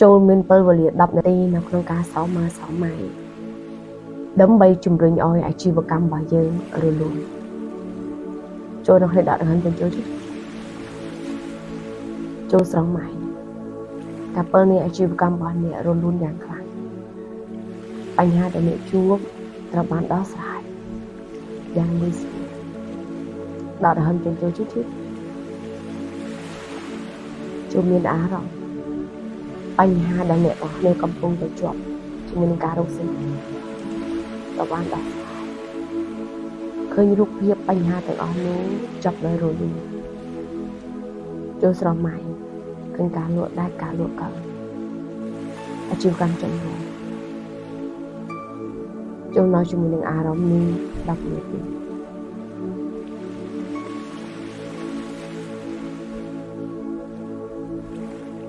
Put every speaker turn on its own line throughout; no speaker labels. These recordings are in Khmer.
ចូលមានពេលវេលា10នាទីនៅក្នុងការសរមើលសម័យដើម្បីជំរុញឲ្យអាជីវកម្មរបស់យើងរលូនចូលនៅក្នុងដាក់រហ័នបញ្ចូលចូលស្រង់ម៉ៃតែពេលនេះអាជីវកម្មរបស់អ្នករលូនយ៉ាងខ្លាំងបញ្ហាដែលអ្នកជួបត្រូវបានដោះស្រាយយ៉ាងងាយស្រួលដាក់រហ័នបញ្ចូលចូលមានអារម្មណ៍បញ្ហាដែលអ្នកទាំងគ្នាកំពុងតែជាប់ជាមួយនឹងការរកស៊ីត្រូវបានដោះស្រាយឃើញរូបភាពបញ្ហាទាំងអស់នោះចប់ដោយរលូនចូលស្រមៃឃើញការលក់ដាច់ការលក់កើអាជីវកម្មចំណូលចូលនៅជាមួយនឹងអារម្មណ៍នេះ10នាទី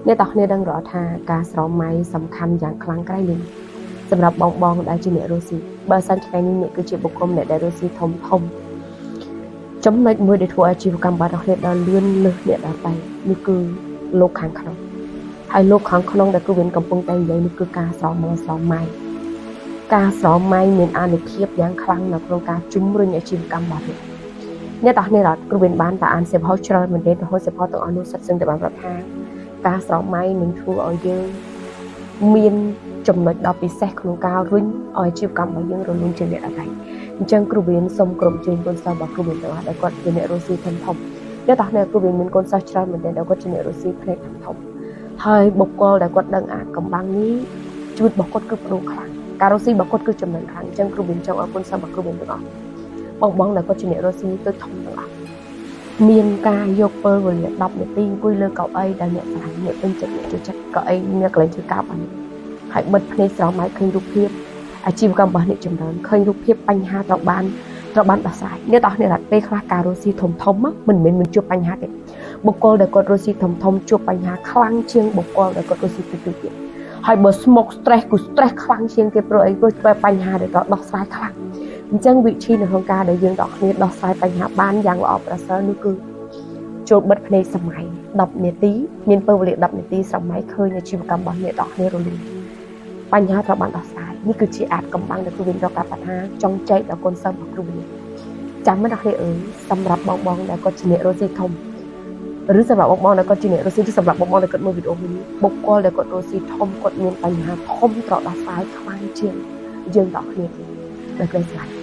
អ្នកទាំងគ្នាដឹងrõថាការស្រមៃសំខាន់យ៉ាងខ្លាំងក្រៃលែងសម្រាប់បងដែលជាអ្នករស់ស៊ីបើសិនថ្ងៃនេះអ្នកគឺជាបុគ្គលអ្នកដែលរស់ស៊ីធំចំណុចមួយដែលធ្វើអាជីវកម្មរបស់អ្នកដល់លឿនលើសអ្នកដទៃនេះគឺលោកខាងក្នុងហើយលោកខាងក្នុងដែលគឺវិញកំពុងតែនិយាយនេះគឺការស្រមៃការស្រមៃមានអានុភាពយ៉ាងខ្លាំងនៅក្នុងការជំរុញអាជីវកម្មរបស់អ្នកទាំងគ្នាគឺវិញបានតែអានសេបហោច្រើនមែនទេរហូតសេបហោទាំងអស់នោះសិតសឹងតែបានប្រាប់ថាការស្រមៃនឹងធ្វើឲ្យយើងមានចំណុចដ៏ពិសេសក្នុងការរុញឲ្យអាជីវកម្មរបស់យើងរលូនជាងអ្នកដទៃអញ្ចឹងគ្រូវិនសូមក្រុមជើងគុណសិស្សរបស់គ្រូវិនទាំងអស់ដែលគាត់ជាអ្នករស់ស៊ីធំអ្នកទាំងនេះគ្រូវិនមានកូនសិស្សច្រើនមែនទែនដែលគាត់ជាអ្នករស់ស៊ីផ្នែកធំហើយបុគ្គលដែលគាត់ដឹងអាកំបាំងនេះជីវិតរបស់គាត់គឺប្រូខ្លាំងការរស់ស៊ីរបស់គាត់គឺចំណេញខ្លាំងអញ្ចឹងគ្រូវិនចង់ឲ្យគុណសិស្សរបស់គ្រូវិនទាំងអស់បងដែលគាត់ជាអ្នករស់ស៊ីទៅធំទាំងអស់មានការយកពេលវេលា10នាទីអង្គុយលើកៅអីដែលអ្នកស្រឡាញ់អ្នកពេញចិត្តអ្នកចូលចិត្តកៅអីអ្នកកន្លែងធ្វើការរបស់អ្នកហើយបិទភ្នែកស្រមៃឃើញរូបភាពអាជីវកម្មរបស់អ្នកចម្រើនឃើញរូបភាពបញ្ហាត្រូវបានដោះស្រាយអ្នកទាំងនេះពេលខ្លះការរស់ស៊ីធំមិនមែនមិនជួបបញ្ហាទេបុគ្គលដែលគាត់រស់ស៊ីធំជួបបញ្ហាខ្លាំងជាងបុគ្គលដែលគាត់រស់ស៊ីតិចទៀតហើយបើ smoke stress គឺ stress ខ្លាំងជាងគេព្រោះអីព្រោះបញ្ហាដែលដោះស្រាយខ្លាំងអញ្ចឹងវិធីនៅក្នុងការដែលយើងទាំងគ្នាដោះស្រាយបញ្ហាបានយ៉ាងល្អប្រសើរនោះគឺចូលបិទភ្នែកសម័យ10នាទីមានពេលវេលា10នាទីសម័យឃើញអាជីវកម្មរបស់អ្នកទាំងគ្នារលូនបញ្ហាត្រូវបានដោះស្រាយនេះគឺជាអាចកំបាំងដែលគ្រូវិនរកកាត់ថាចង់ចែកដល់កូនសិស្សរបស់គ្រូវិនចាំមិនដល់គ្នាសម្រាប់បងដែលគាត់ជាអ្នករស់ស៊ីធំឬសម្រាប់បងដែលគាត់ជាអ្នករស់ស៊ីឬសម្រាប់បងដែលគាត់មើលវីដេអូនេះបុគ្គលដែលគាត់រស់ស៊ីធំគាត់មានបញ្ហាធំត្រូវដោះស្រាយខ្លាំងជាងយើងទាំងគ្នាដែលគេស្លាប់